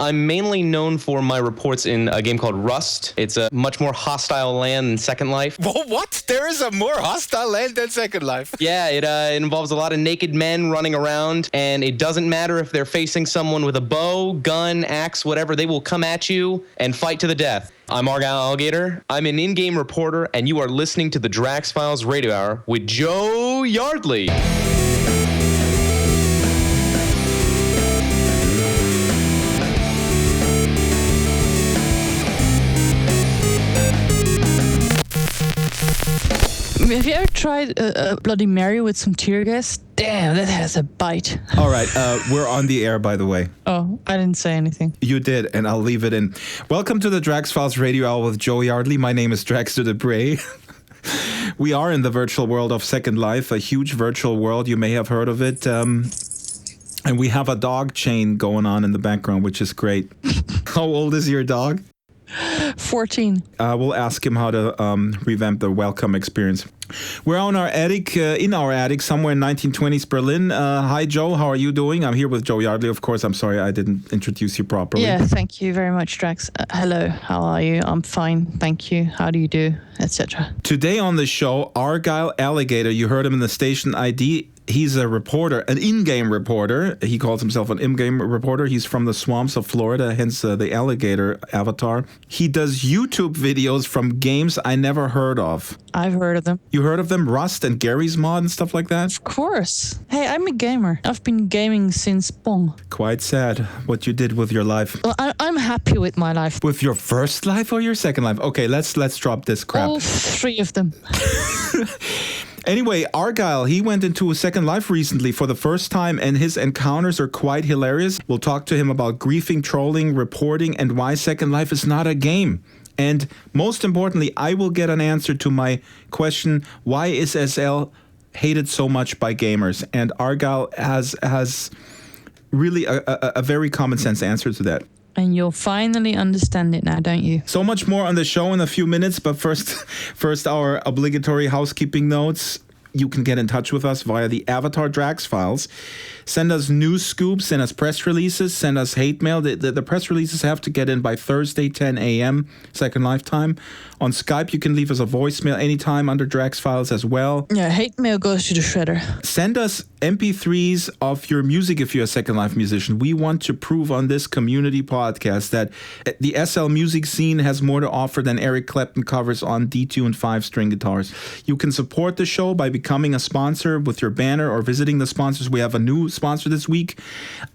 I'm mainly known for my reports in a game called Rust. It's a much more hostile land than Second Life. What? There is a more hostile land than Second Life? Yeah, it involves a lot of naked men running around, and it doesn't matter if they're facing someone with a bow, gun, axe, whatever, they will come at you and fight to the death. I'm Argyle Alligator. I'm an in-game reporter, and you are listening to the Drax Files Radio Hour with Joe Yardley. Have you ever tried a Bloody Mary with some tear gas? Damn, that has a bite. All right, we're on the air, by the way. Oh, I didn't say anything. You did, and I'll leave it in. Welcome to the Drax Files Radio Hour with Joe Yardley. My name is Drax de Bray. We are in the virtual world of Second Life, a huge virtual world. You may have heard of it. And we have a dog chain going on in the background, which is great. How old is your dog? 14. We'll ask him how to revamp the welcome experience. We're on our attic, in our attic, somewhere in 1920s Berlin. Hi, Joe. How are you doing? I'm here with Joe Yardley, of course. I'm sorry I didn't introduce you properly. Yeah, thank you very much, Drax. Hello, how are you? I'm fine, thank you. How do you do? Etc. Today on the show, Argyle Alligator. You heard him in the station ID. He's a reporter, an in-game reporter. He calls himself an in-game reporter. He's from the swamps of Florida, hence the alligator avatar. He does YouTube videos from games I never heard of. I've heard of them. You heard of them? Rust and Gary's Mod and stuff like that? Of course. Hey, I'm a gamer. I've been gaming since Pong. Quite sad what you did with your life. Well, I'm happy with my life. With your first life or your second life? Okay, let's drop this crap. All three of them. Anyway, Argyle, he went into a Second Life recently for the first time, and his encounters are quite hilarious. We'll talk to him about griefing, trolling, reporting, and why Second Life is not a game. And most importantly, I will get an answer to my question, why is SL hated so much by gamers? And Argyle has really a very common sense answer to that. And you'll finally understand it now, don't you? So much more on the show in a few minutes, but first our obligatory housekeeping notes. You can get in touch with us via the Avatar Drax Files. Send us news scoops, send us press releases, send us hate mail. The press releases have to get in by Thursday, 10 a.m., Second Life time. On Skype, you can leave us a voicemail anytime under Drax Files as well. Yeah, hate mail goes to the shredder. Send us MP3s of your music if you're a Second Life musician. We want to prove on this community podcast that the SL music scene has more to offer than Eric Clapton covers on detuned 5-string guitars. You can support the show by becoming a sponsor with your banner or visiting the sponsors. We have a new sponsor this week,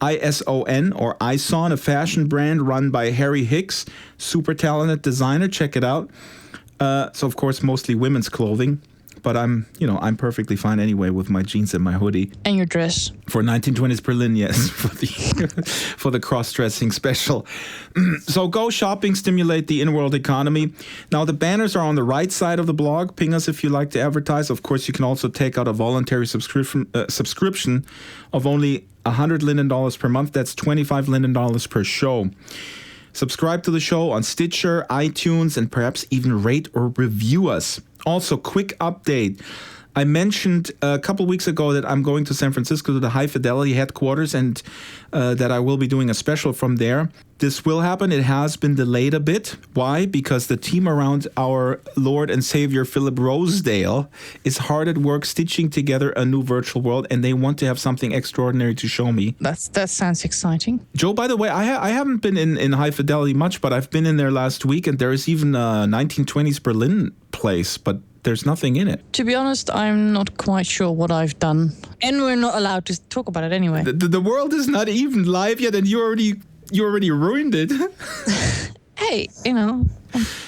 ISON or ISON, a fashion brand run by Harry Hicks, super talented designer. Check it out. So of course, mostly women's clothing, but I'm perfectly fine anyway with my jeans and my hoodie. And your dress. For 1920s Berlin, yes, for the cross-dressing special. So go shopping, stimulate the in-world economy. Now the banners are on the right side of the blog. Ping us if you like to advertise. Of course, you can also take out a voluntary subscription of only $100 Linden per month. That's $25 Linden per show. Subscribe to the show on Stitcher, iTunes, and perhaps even rate or review us. Also, quick update. I mentioned a couple weeks ago that I'm going to San Francisco to the High Fidelity headquarters and that I will be doing a special from there. This will happen. It has been delayed a bit. Why? Because the team around our Lord and Savior Philip Rosedale is hard at work stitching together a new virtual world, and they want to have something extraordinary to show me. That sounds exciting. Joe, by the way, I haven't been in High Fidelity much, but I've been in there last week, and there is even a 1920s Berlin place, but there's nothing in it. To be honest, I'm not quite sure what I've done. And we're not allowed to talk about it anyway. The world is not even live yet, and you already ruined it. Hey,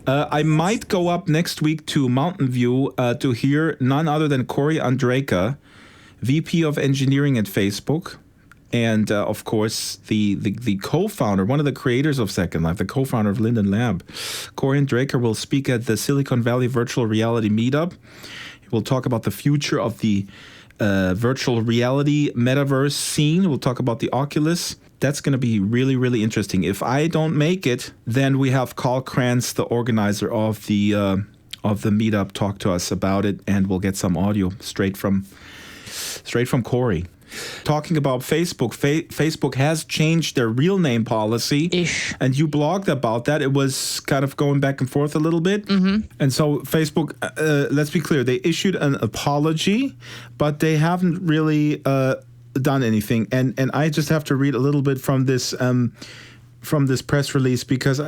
I might go up next week to Mountain View to hear none other than Corey Andreka, VP of Engineering at Facebook, and of course the co-founder, one of the creators of Second Life, the co-founder of Linden Lab. Corey Andreka will speak at the Silicon Valley Virtual Reality Meetup. We'll talk about the future of the virtual reality metaverse scene. We'll talk about the Oculus. That's going to be really, really interesting. If I don't make it, then we have Carl Krantz, the organizer of the meetup, talk to us about it, and we'll get some audio straight from Corey. Talking about Facebook, Facebook has changed their real name policy. Ish. And you blogged about that. It was kind of going back and forth a little bit. Mm-hmm. And so Facebook, let's be clear, they issued an apology, but they haven't really done anything. And I just have to read a little bit from this press release because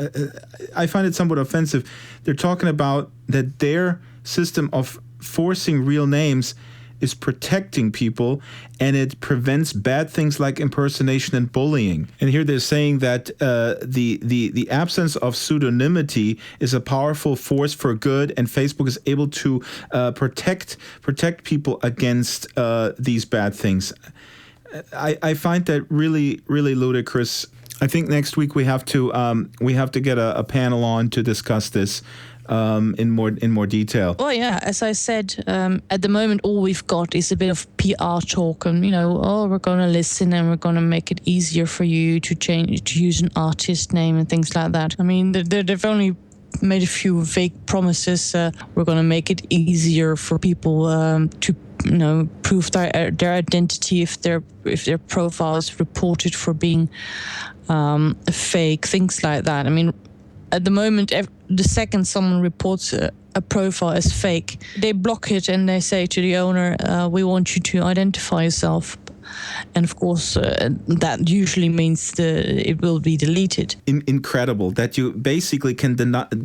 I find it somewhat offensive. They're talking about that their system of forcing real names is protecting people, and it prevents bad things like impersonation and bullying. And here they're saying that the absence of pseudonymity is a powerful force for good, and Facebook is able to protect people against these bad things. I find that really, really ludicrous. I think next week we have to get a panel on to discuss this in more detail. Well, yeah, as I said, at the moment, all we've got is a bit of PR talk, and we're going to listen and we're going to make it easier for you to use an artist name and things like that. I mean, they've only made a few vague promises. We're going to make it easier for people to prove their identity if their profile is reported for being fake, things like that. I mean, at the moment, the second someone reports a profile as fake, they block it and they say to the owner, we want you to identify yourself. And of course, that usually means it will be deleted. Incredible that you basically can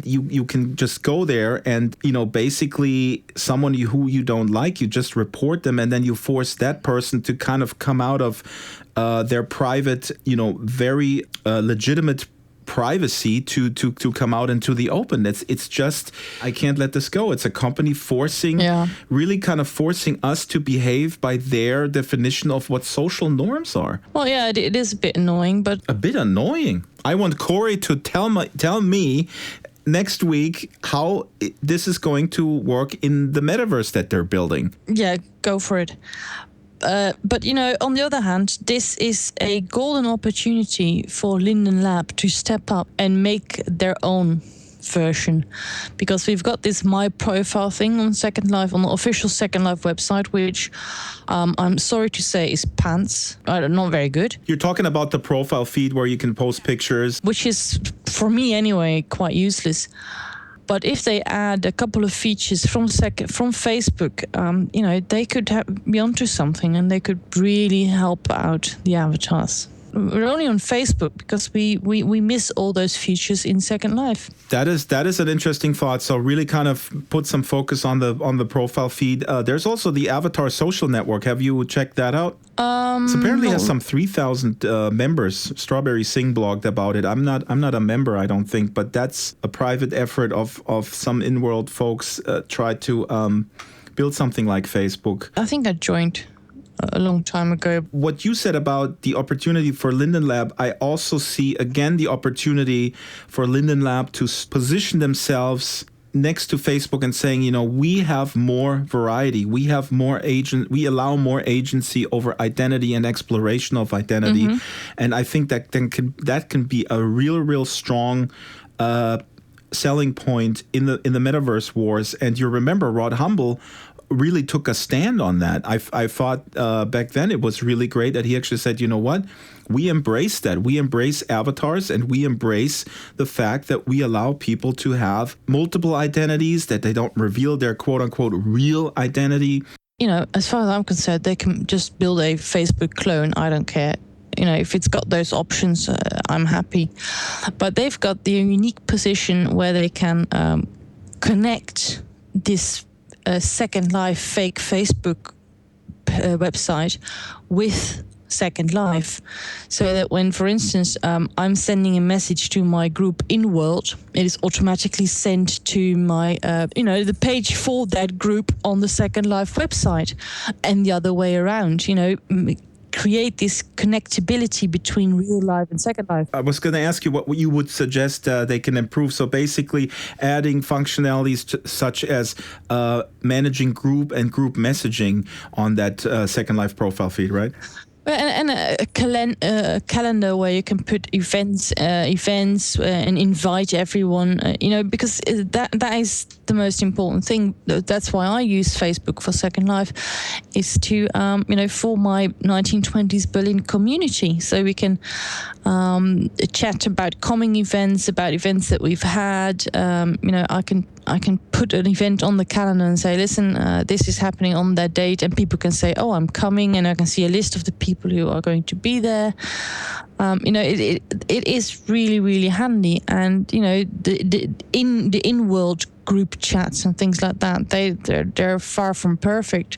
you can just go there and basically someone who you don't like, you just report them, and then you force that person to kind of come out of their private, very legitimate privacy to come out into the open. It's just, I can't let this go. It's a company really kind of forcing us to behave by their definition of what social norms are. Well, yeah, it is a bit annoying, but a bit annoying. I want Corey to tell me next week how this is going to work in the metaverse that they're building. Yeah, go for it. But, on the other hand, this is a golden opportunity for Linden Lab to step up and make their own version. Because we've got this My Profile thing on Second Life, on the official Second Life website, which I'm sorry to say is pants. Not very good. You're talking about the profile feed where you can post pictures. Which is, for me anyway, quite useless. But if they add a couple of features from Facebook, they could be onto something, and they could really help out the avatars. We're only on Facebook because we miss all those features in Second Life. That is an interesting thought. So really kind of put some focus on the profile feed. There's also the Avatar social network. Have you checked that out? It apparently has some 3,000 members. Strawberry Singh blogged about it. I'm not a member, I don't think, but that's a private effort of some in-world folks try to build something like Facebook. I think I joined a long time ago. What you said about the opportunity for Linden Lab, I also see again the opportunity for Linden Lab to position themselves next to Facebook and saying, we have more variety, we have more we allow more agency over identity and exploration of identity, and I think that can be a real strong selling point in the metaverse wars. And you remember Rod Humble really took a stand on that. I thought back then it was really great that he actually said, you know what, we embrace that. We embrace avatars, and we embrace the fact that we allow people to have multiple identities, that they don't reveal their quote-unquote real identity. As far as I'm concerned, they can just build a Facebook clone. I don't care. If it's got those options, I'm happy. But they've got the unique position where they can connect this Second Life fake Facebook website with Second Life, so that when, for instance, I'm sending a message to my group in World, it is automatically sent to my, the page for that group on the Second Life website, and the other way around. Create this connectability between real life and Second Life. I was going to ask you what you would suggest they can improve. So basically adding functionalities such as managing group and group messaging on that Second Life profile feed, right? And a calendar where you can put events, and invite everyone. Because that is the most important thing. That's why I use Facebook for Second Life, is to for my 1920s Berlin community, so we can chat about coming events, about events that we've had. I can put an event on the calendar and say, listen, this is happening on that date, and people can say, oh, I'm coming, and I can see a list of the people who are going to be there. It is really, really handy, and the in-world group chats and things like that, they're far from perfect.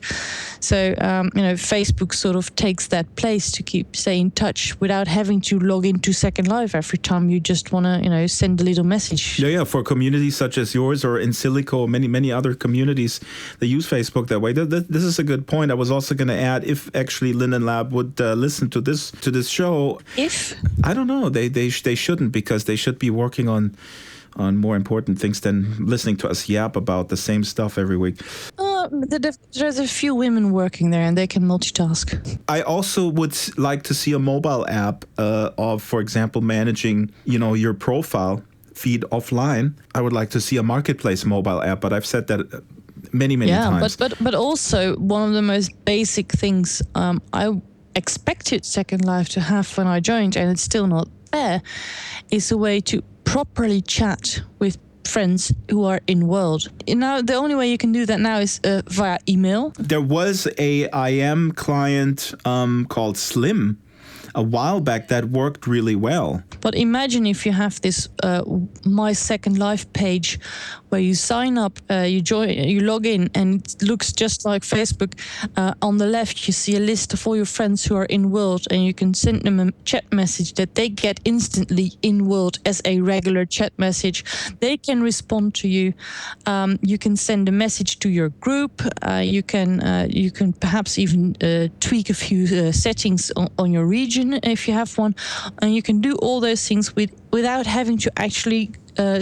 So Facebook sort of takes that place to stay in touch without having to log into Second Life every time you just want to send a little message. Yeah. For communities such as yours or in Silico, many other communities, they use Facebook that way. This is a good point. I was also going to add, if actually Linden Lab would listen to this show, I don't know, they shouldn't, because they should be working on more important things than listening to us yap about the same stuff every week. There's a few women working there, and they can multitask. I also would like to see a mobile app of, for example, managing, your profile feed offline. I would like to see a marketplace mobile app, but I've said that many times. But also one of the most basic things I expected Second Life to have when I joined, and it's still not there, is a way to properly chat with friends who are in world. Now, the only way you can do that now is via email. There was a IM client called Slim a while back that worked really well. But imagine if you have this My Second Life page where you sign up, you log in, and it looks just like Facebook. On the left, you see a list of all your friends who are in world, and you can send them a chat message that they get instantly in world as a regular chat message. They can respond to you. You can send a message to your group. You can perhaps even tweak a few settings on your region if you have one, and you can do all those things without having to actually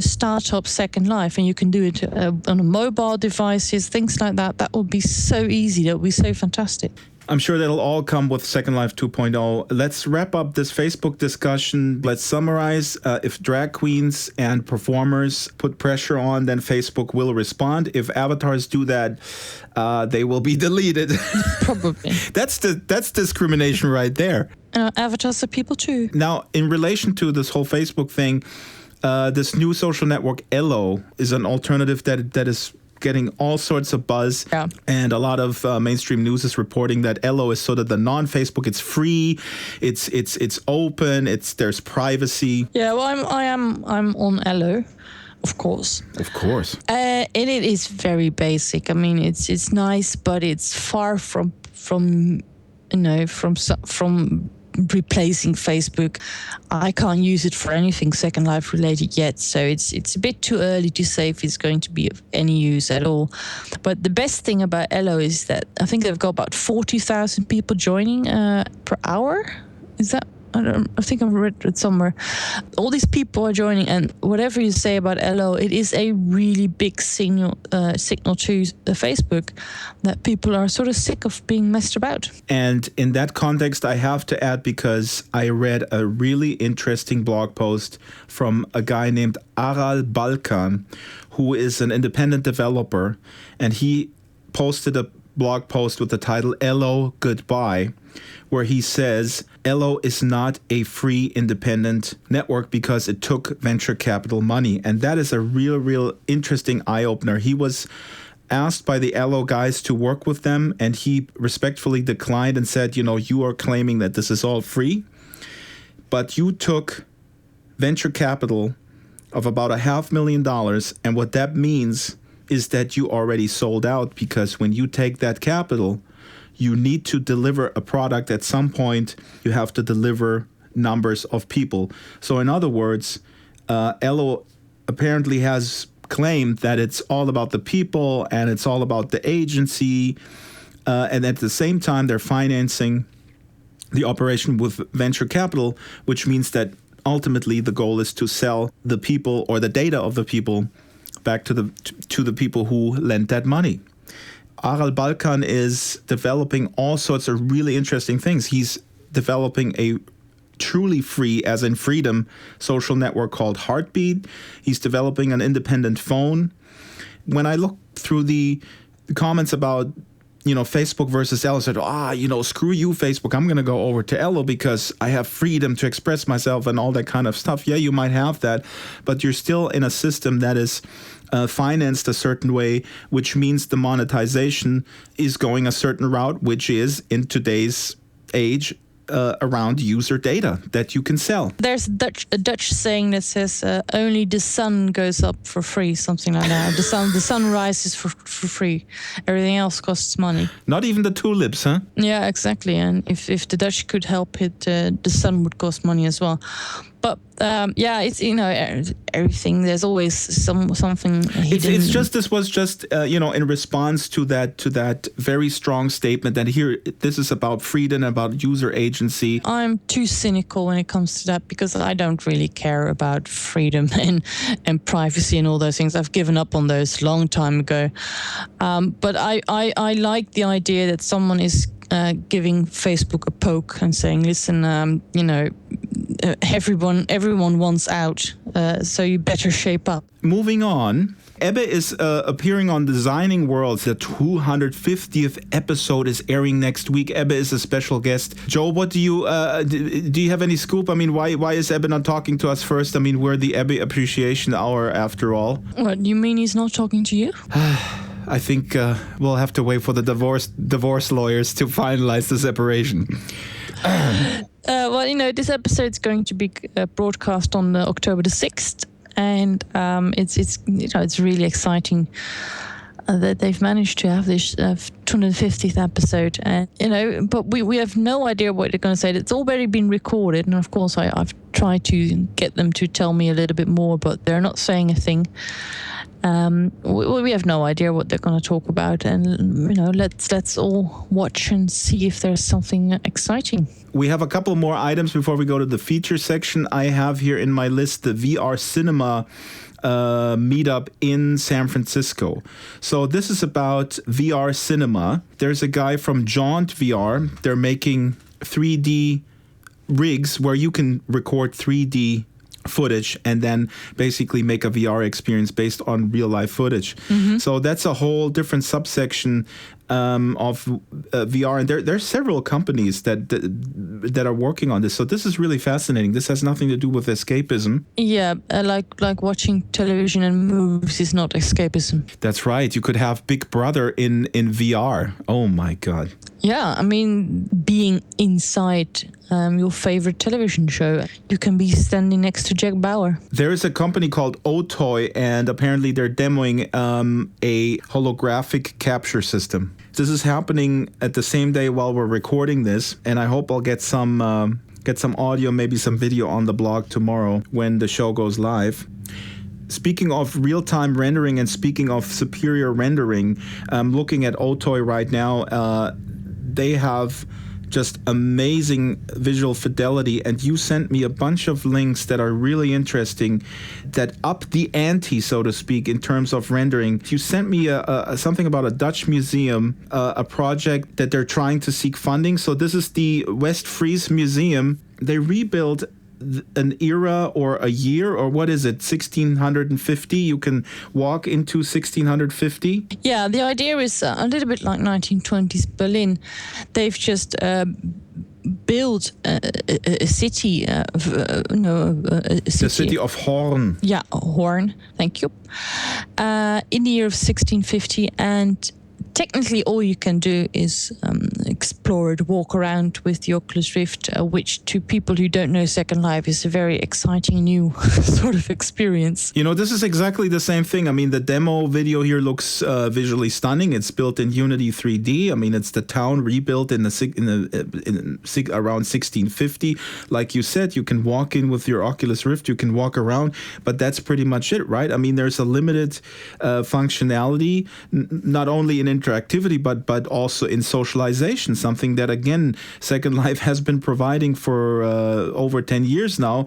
start up Second Life, and you can do it on mobile devices, things like that. That would be so easy. That would be so fantastic. I'm sure that'll all come with Second Life 2.0. Let's wrap up this Facebook discussion. Let's summarize. If drag queens and performers put pressure on, then Facebook will respond. If avatars do that, they will be deleted. Probably. That's discrimination right there. Avatars are people too. Now, in relation to this whole Facebook thing, this new social network, Elo, is an alternative that is getting all sorts of buzz. Yeah. And a lot of mainstream news is reporting that Elo is sort of the non-Facebook. It's free, it's open, there's privacy. Yeah, well, I'm on Elo, of course. Of course. And it is very basic. I mean, it's nice, but it's far from replacing Facebook. I can't use it for anything Second Life related yet, so it's a bit too early to say if it's going to be of any use at all. But the best thing about Elo is that I think they've got about 40,000 people joining per hour. Is that? I think I've read it somewhere. All these people are joining, and whatever you say about Elo, it is a really big signal to Facebook that people are sort of sick of being messed about. And in that context, I have to add, because I read a really interesting blog post from a guy named Argyle Alligator, who is an independent developer, and he posted a blog post with the title Elo Goodbye, where he says Elo is not a free independent network because it took venture capital money. And that is a real interesting eye-opener. He was asked by the Elo guys to work with them, and he respectfully declined and said, you are claiming that this is all free, but you took venture capital of about $500,000, and what that means is that you already sold out, because when you take that capital, you need to deliver a product. At some point, you have to deliver numbers of people. So in other words, Elo apparently has claimed that it's all about the people and it's all about the agency. And at the same time, they're financing the operation with venture capital, which means that ultimately the goal is to sell the people or the data of the people back to the people who lent that money. Argyle Alligator is developing all sorts of really interesting things. He's developing a truly free, as in freedom, social network called Heartbeat. He's developing an independent phone. When I look through the comments about, Facebook versus Ello, said, screw you, Facebook. I'm going to go over to Ello because I have freedom to express myself and all that kind of stuff. Yeah, you might have that, but you're still in a system that is financed a certain way, which means the monetization is going a certain route, which is in today's age around user data that you can sell. There's a Dutch saying that says only the sun goes up for free, something like that. The sun rises for free. Everything else costs money. Not even the tulips, huh? Yeah, exactly. And if the Dutch could help it, the sun would cost money as well. But it's everything. There's always something hidden. It's just this was just in response to that very strong statement that here this is about freedom, about user agency. I'm too cynical when it comes to that because I don't really care about freedom and privacy and all those things. I've given up on those long time ago. But I like the idea that someone is giving Facebook a poke and saying, listen, everyone wants out, so you better shape up. Moving on, Ebbe is appearing on Designing Worlds. The 250th episode is airing next week. Ebbe is a special guest. Joe, what do you have any scoop? I mean, why is Ebbe not talking to us first? I mean, we're the Ebbe Appreciation Hour after all. What, you mean he's not talking to you? I think we'll have to wait for the divorce lawyers to finalize the separation. This episode's going to be broadcast on October the 6th, and it's really exciting that they've managed to have this 250th episode, and but we have no idea what they're going to say. It's already been recorded, and of course I've tried to get them to tell me a little bit more, but they're not saying a thing. We have no idea what they're going to talk about, and let's all watch and see if there's something exciting. We have a couple more items before we go to the feature section. I have here in my list the VR Cinema meetup in San Francisco. So this is about VR cinema. There's a guy from Jaunt VR. They're making 3D rigs where you can record 3D footage and then basically make a VR experience based on real life footage. Mm-hmm. So that's a whole different subsection of VR, and there's several companies that are working on this. So this is really fascinating. This has nothing to do with escapism. Yeah, like watching television and movies is not escapism. That's right. You could have Big Brother in VR. Oh my God. Yeah, I mean, being inside your favorite television show, you can be standing next to Jack Bauer. There is a company called Otoy, and apparently they're demoing a holographic capture system. This is happening at the same day while we're recording this, and I hope I'll get some audio, maybe some video on the blog tomorrow when the show goes live. Speaking of real-time rendering and speaking of superior rendering, looking at Otoy right now, they have just amazing visual fidelity, and you sent me a bunch of links that are really interesting, that up the ante, so to speak, in terms of rendering. You sent me something about a Dutch museum, a project that they're trying to seek funding. So this is the West Fries Museum. They rebuilt an era or a year, or what is it, 1650? You can walk into 1650? Yeah, the idea is a little bit like 1920s Berlin. They've just built a city, The city of Hoorn. Yeah, Hoorn, thank you. In the year of 1650, and technically all you can do is explore it, walk around with the Oculus Rift, which to people who don't know Second Life is a very exciting new sort of experience. This is exactly the same thing. I mean, the demo video here looks visually stunning. It's built in Unity 3D. I mean, it's the town rebuilt in around 1650. Like you said, you can walk in with your Oculus Rift, you can walk around, but that's pretty much it, right? I mean, there's a limited functionality, not only in interactivity, but also in socialization, something that, again, Second Life has been providing for over 10 years now,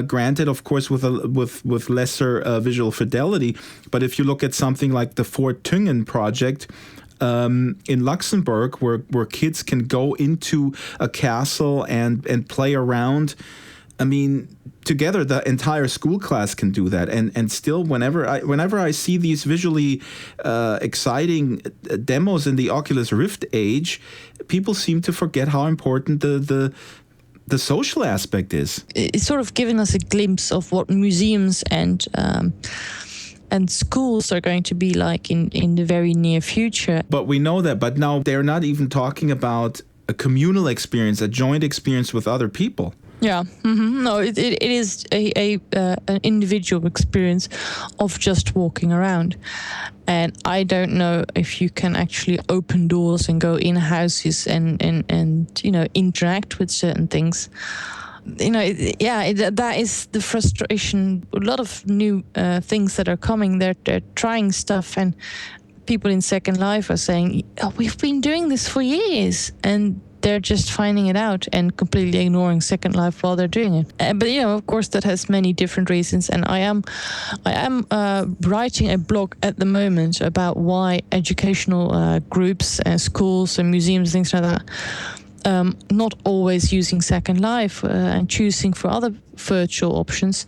granted, of course, with lesser visual fidelity. But if you look at something like the Fort Tüngen project, in Luxembourg where kids can go into a castle and play around. I mean, together the entire school class can do that, and still whenever I see these visually exciting demos in the Oculus Rift age, people seem to forget how important the social aspect is. It's sort of given us a glimpse of what museums and schools are going to be like in the very near future. But we know that. But now they're not even talking about a communal experience, a joint experience with other people. Yeah, no, it is an individual experience of just walking around. And I don't know if you can actually open doors and go in houses and interact with certain things. That is the frustration. A lot of new things that are coming, they're trying stuff, and people in Second Life are saying, "Oh, we've been doing this for years," and they're just finding it out and completely ignoring Second Life while they're doing it. But of course, that has many different reasons. And I am writing a blog at the moment about why educational groups, schools, and museums, things like that, not always using Second Life and choosing for other virtual options.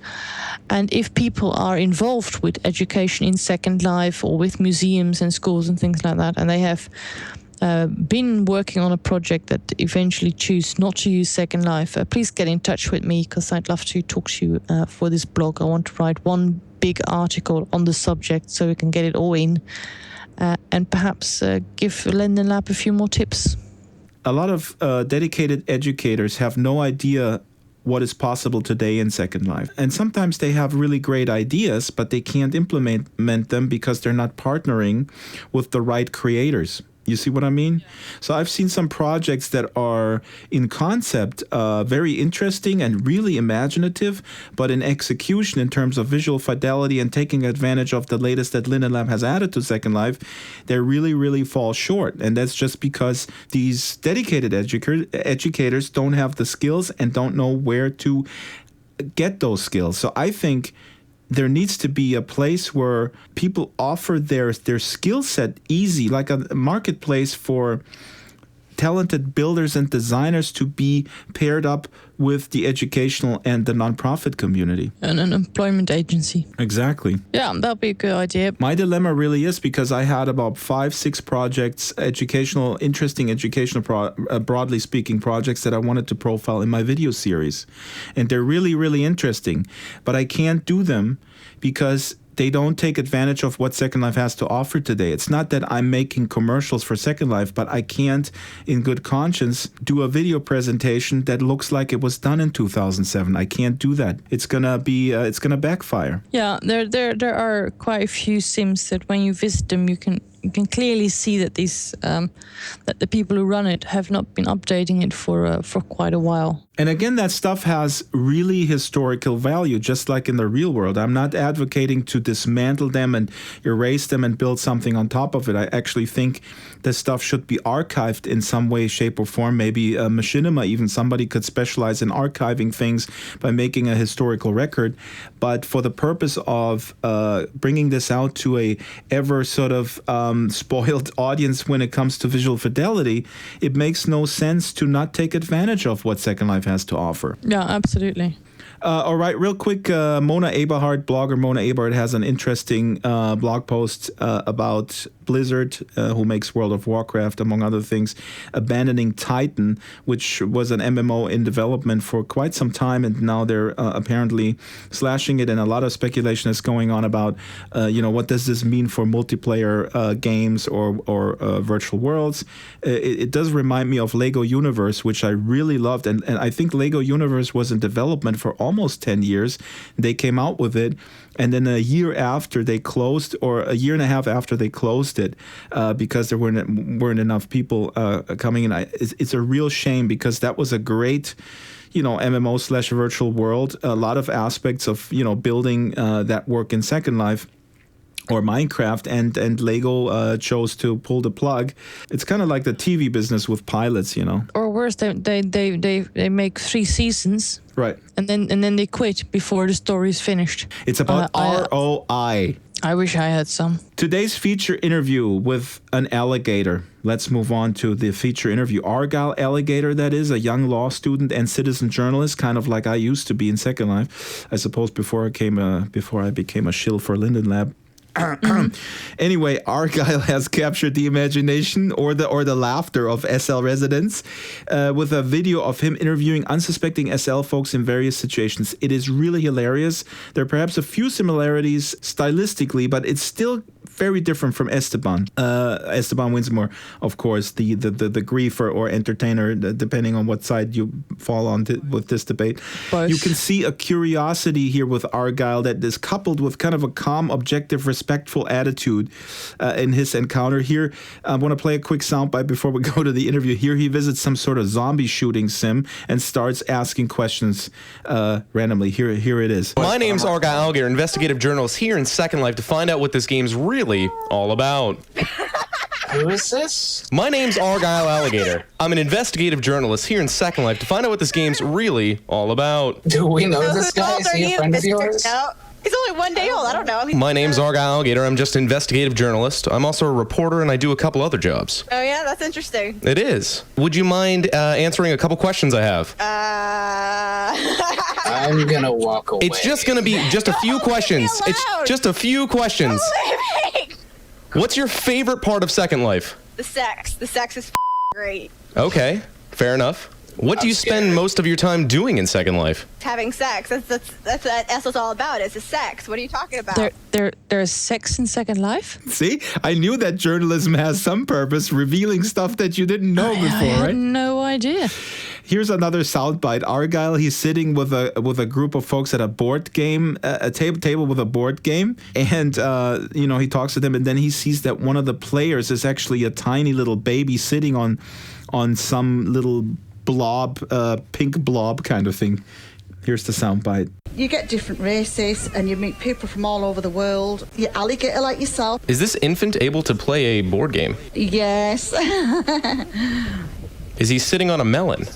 And if people are involved with education in Second Life or with museums and schools and things like that, and they have been working on a project that eventually choose not to use Second Life, please get in touch with me, because I'd love to talk to you for this blog. I want to write one big article on the subject so we can get it all in and perhaps give Linden Lab a few more tips. A lot of dedicated educators have no idea what is possible today in Second Life. And sometimes they have really great ideas, but they can't implement them because they're not partnering with the right creators. You see what I mean? Yeah. So I've seen some projects that are in concept very interesting and really imaginative, but in execution in terms of visual fidelity and taking advantage of the latest that Linden Lab has added to Second Life, they really, really fall short. And that's just because these dedicated educators don't have the skills and don't know where to get those skills. So I think there needs to be a place where people offer their skill set easy, like a marketplace for talented builders and designers to be paired up with the educational and the nonprofit community. And an employment agency. Exactly. Yeah, that'd be a good idea. My dilemma really is because I had about 5-6 projects, interesting educational, broadly speaking projects that I wanted to profile in my video series. And they're really, really interesting. But I can't do them because they don't take advantage of what Second Life has to offer today. It's not that I'm making commercials for Second Life, but I can't, in good conscience, do a video presentation that looks like it was done in 2007. I can't do that. It's gonna backfire. Yeah, there are quite a few sims that when you visit them, you can clearly see that these that the people who run it have not been updating it for quite a while. And again, that stuff has really historical value, just like in the real world. I'm not advocating to dismantle them and erase them and build something on top of it. I actually think this stuff should be archived in some way, shape, or form. Maybe Machinima, even somebody could specialize in archiving things by making a historical record. But for the purpose of bringing this out to a ever sort of spoiled audience when it comes to visual fidelity, it makes no sense to not take advantage of what Second Life has to offer. Yeah, absolutely. All right, real quick, Mona Eberhardt, blogger Mona Eberhardt, has an interesting blog post about Blizzard, who makes World of Warcraft, among other things, abandoning Titan, which was an MMO in development for quite some time, and now they're apparently slashing it, and a lot of speculation is going on about, what does this mean for multiplayer games or virtual worlds. It does remind me of Lego Universe, which I really loved, and I think Lego Universe was in development for almost 10 years. They came out with it, and then a year after they closed, or a year and a half after they closed it, because there weren't enough people coming in. It's a real shame, because that was a great, MMO/virtual world. A lot of aspects of building that work in Second Life or Minecraft, and Lego chose to pull the plug. It's kind of like the TV business with pilots, Or worse, they make 3 seasons. Right. And then they quit before the story is finished. It's about ROI. I wish I had some. Today's feature interview with an alligator. Let's move on to the feature interview. Argyle Alligator, that is, a young law student and citizen journalist, kind of like I used to be in Second Life, I suppose, before I became a shill for Linden Lab. Anyway, Argyle has captured the imagination or the laughter of SL residents with a video of him interviewing unsuspecting SL folks in various situations. It is really hilarious. There are perhaps a few similarities stylistically, but it's still very different from Esteban. Esteban Winsmore, of course, the griefer or entertainer, depending on what side you fall on with this debate. Both. You can see a curiosity here with Argyle that is coupled with kind of a calm, objective, respectful attitude in his encounter. Here, I want to play a quick soundbite before we go to the interview. Here he visits some sort of zombie shooting sim and starts asking questions randomly. Here it is. My name's Argyle Alligator, investigative journalist here in Second Life to find out what this game's really all about. Who is this? My name's Argyle Alligator. I'm an investigative journalist here in Second Life to find out what this game's really all about. Do we know So this who guy? old Is are he a you, friend of Mr. yours? No, he's only one day old. I don't know. My name's Argyle Alligator. I'm just an investigative journalist. I'm also a reporter, and I do a couple other jobs. Oh yeah, that's interesting. It is. Would you mind answering a couple questions I have? I'm gonna walk away. It's just going to be just a few questions. It's allowed. just a few questions. Leaving. What's your favorite part of Second Life? The sex. The sex is great. Okay, fair enough. What do you spend scared. most of your time doing in Second Life? Having sex. That's what it's all about. It's a sex. What are you talking about? There's sex in Second Life? See, I knew that journalism has some purpose, revealing stuff that you didn't know I before, had right? no idea. Here's another soundbite. Argyle, he's sitting with a group of folks at a board game, a table with a board game, and he talks to them, and then he sees that one of the players is actually a tiny little baby sitting on some little blob, pink blob kind of thing. Here's the soundbite. You get different races and you meet people from all over the world. You're alligator like yourself. Is this infant able to play a board game? Yes. Is he sitting on a melon?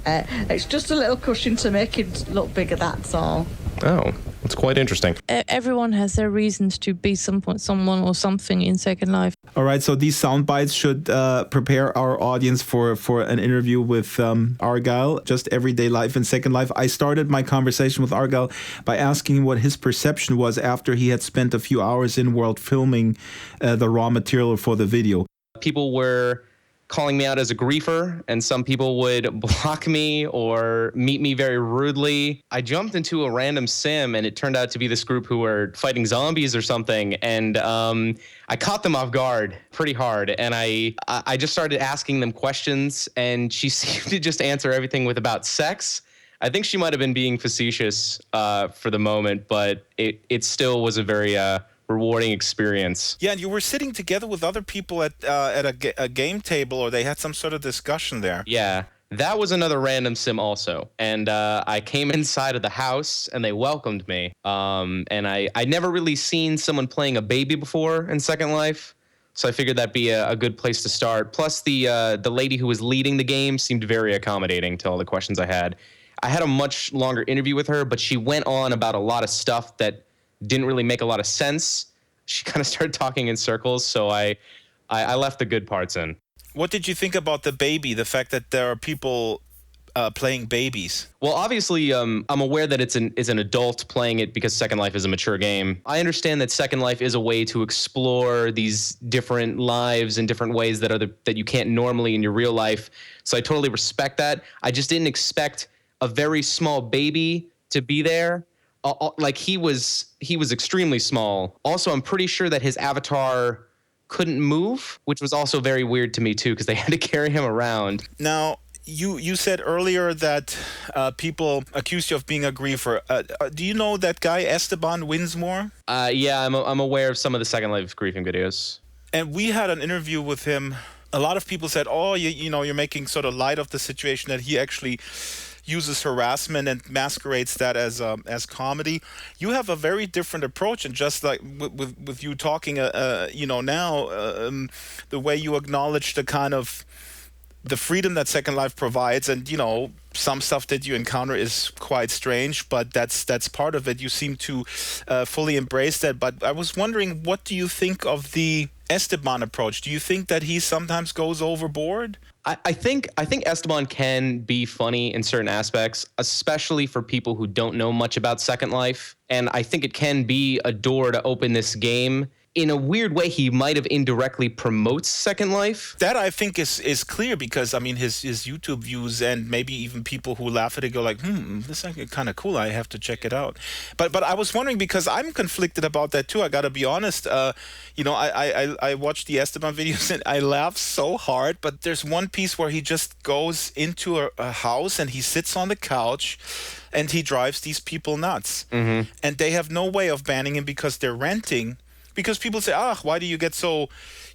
It's just a little cushion to make it look bigger, that's all. Oh, that's quite interesting. Everyone has their reasons to be someone or something in Second Life. All right, so these sound bites should prepare our audience for an interview with Argyle, just everyday life in Second Life. I started my conversation with Argyle by asking him what his perception was after he had spent a few hours in world filming the raw material for the video. People were calling me out as a griefer, and some people would block me or meet me very rudely. I jumped into a random sim, and it turned out to be this group who were fighting zombies or something, and I caught them off guard pretty hard, and I just started asking them questions, and she seemed to just answer everything with about sex. I think she might have been being facetious for the moment, but it still was a very rewarding experience. Yeah, and you were sitting together with other people at a game table, or they had some sort of discussion there. Yeah, that was another random sim also. And I came inside of the house and they welcomed me. And I'd never really seen someone playing a baby before in Second Life. So I figured that'd be a good place to start. Plus the lady who was leading the game seemed very accommodating to all the questions I had. I had a much longer interview with her, but she went on about a lot of stuff that didn't really make a lot of sense. She kind of started talking in circles, so I left the good parts in. What did you think about the baby, the fact that there are people playing babies? Well, obviously, I'm aware that it's an adult playing it because Second Life is a mature game. I understand that Second Life is a way to explore these different lives in different ways that you can't normally in your real life. So I totally respect that. I just didn't expect a very small baby to be there. Like he was extremely small. Also, I'm pretty sure that his avatar couldn't move, which was also very weird to me too, because they had to carry him around. Now, you said earlier that people accused you of being a griefer. Do you know that guy Esteban Winsmore? Yeah, I'm aware of some of the Second Life griefing videos. And we had an interview with him. A lot of people said, "Oh, you're making sort of light of the situation," that he actually uses harassment and masquerades that as comedy. You have a very different approach, and just like with you talking, now the way you acknowledge the kind of the freedom that Second Life provides, and some stuff that you encounter is quite strange, but that's part of it. You seem to fully embrace that. But I was wondering, what do you think of the Esteban approach? Do you think that he sometimes goes overboard? I think Esteban can be funny in certain aspects, especially for people who don't know much about Second Life. And I think it can be a door to open this game. In a weird way, he might have indirectly promotes Second Life. That I think is clear, because his YouTube views, and maybe even people who laugh at it go like, this is kind of cool, I have to check it out. But I was wondering, because I'm conflicted about that too, I gotta be honest. I watched the Esteban videos and I laugh so hard, but there's one piece where he just goes into a house and he sits on the couch and he drives these people nuts. Mm-hmm. And they have no way of banning him because they're renting. Because people say, why do you get so,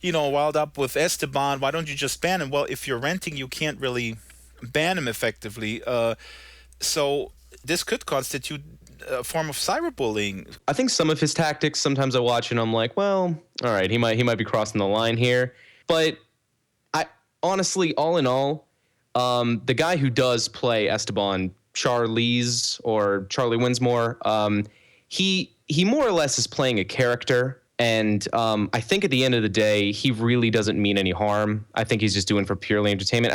wild up with Esteban? Why don't you just ban him? Well, if you're renting, you can't really ban him effectively. So this could constitute a form of cyberbullying. I think some of his tactics, sometimes I watch and I'm like, well, all right, he might be crossing the line here. But I honestly, all in all, the guy who does play Esteban, Charlie Winsmore, he more or less is playing a character. And I think at the end of the day, he really doesn't mean any harm. I think he's just doing it for purely entertainment.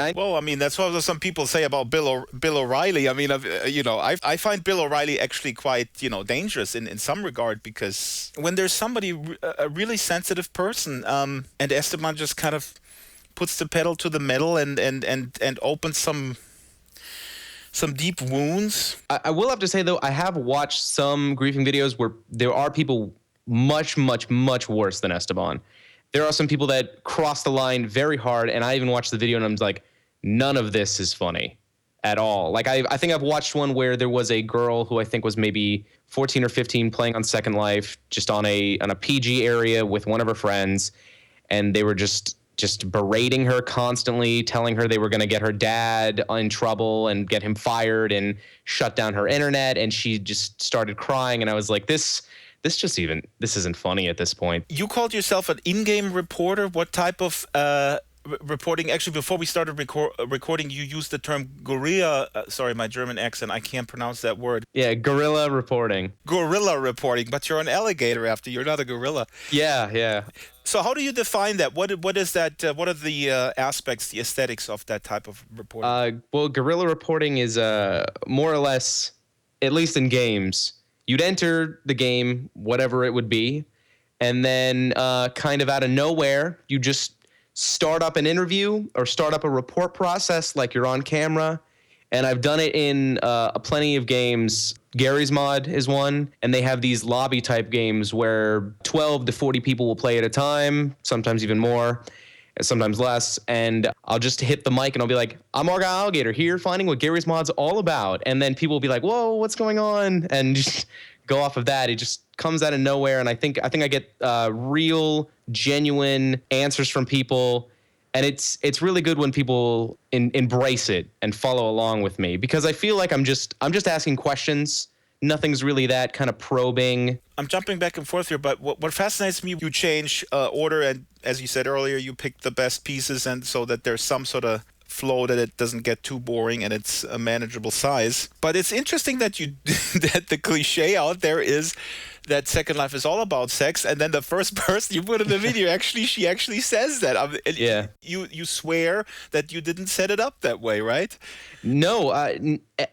That's what some people say about Bill O'Reilly. I find Bill O'Reilly actually quite, dangerous in some regard, because when there's somebody, a really sensitive person, and Esteban just kind of puts the pedal to the metal and opens some deep wounds. I will have to say, though, I have watched some griefing videos where there are people much, much, much worse than Esteban. There are some people that cross the line very hard, and I even watched the video and I'm like, none of this is funny at all. Like, I think I've watched one where there was a girl who I think was maybe 14 or 15 playing on Second Life, just on a PG area with one of her friends, and they were just berating her constantly, telling her they were going to get her dad in trouble and get him fired and shut down her internet, and she just started crying, and I was like, this isn't funny at this point. You called yourself an in-game reporter. What type of reporting? Actually, before we started recording, you used the term guerilla. Sorry, my German accent, I can't pronounce that word. Yeah, guerrilla reporting. Guerrilla reporting, but you're an alligator after. You're not a gorilla. Yeah. So how do you define that? What is that? What are the aspects, the aesthetics of that type of reporting? Well, guerrilla reporting is more or less, at least in games, you'd enter the game, whatever it would be, and then kind of out of nowhere, you just start up an interview or start up a report process like you're on camera. And I've done it in plenty of games. Gary's Mod is one, and they have these lobby type games where 12 to 40 people will play at a time, sometimes even more, sometimes less. And I'll just hit the mic and I'll be like, I'm Argyle Alligator here finding what Gary's Mod's all about. And then people will be like, whoa, what's going on? And just go off of that. It just comes out of nowhere. And I think I get real, genuine answers from people. And it's really good when people embrace it and follow along with me, because I feel like I'm just asking questions. Nothing's really that kind of probing. I'm jumping back and forth here, but what fascinates me, you change order, and as you said earlier, you pick the best pieces, and so that there's some sort of flow, that it doesn't get too boring and it's a manageable size. But it's interesting that that the cliche out there is that Second Life is all about sex, and then the first person you put in the video she actually says that. Yeah. You swear that you didn't set it up that way, right? No,